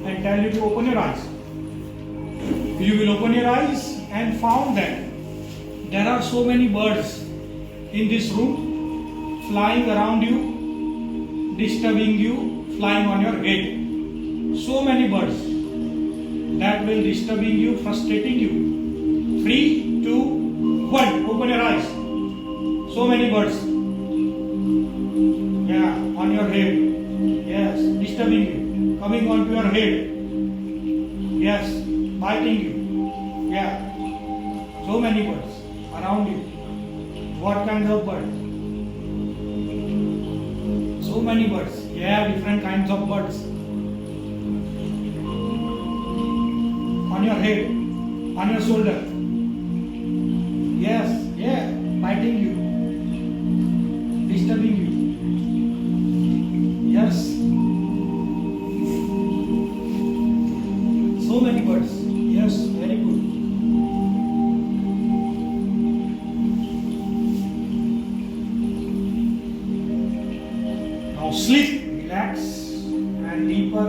and tell you to open your eyes. You will open your eyes and found that there are so many birds in this room flying around you, disturbing you, flying on your head. So many birds that will disturbing you, frustrating you. 3, 2, 1. Open your eyes. So many birds. Yeah, on your head. Yes, disturbing you, coming onto your head. Yes, biting you. Yeah, so many birds around you. What kind of bird? So many birds. Yeah, different kinds of birds. On your head, on your shoulder. Yes, yeah, biting you, disturbing you. Yes. So many birds. Yes, very good. Now sleep, relax and deeper.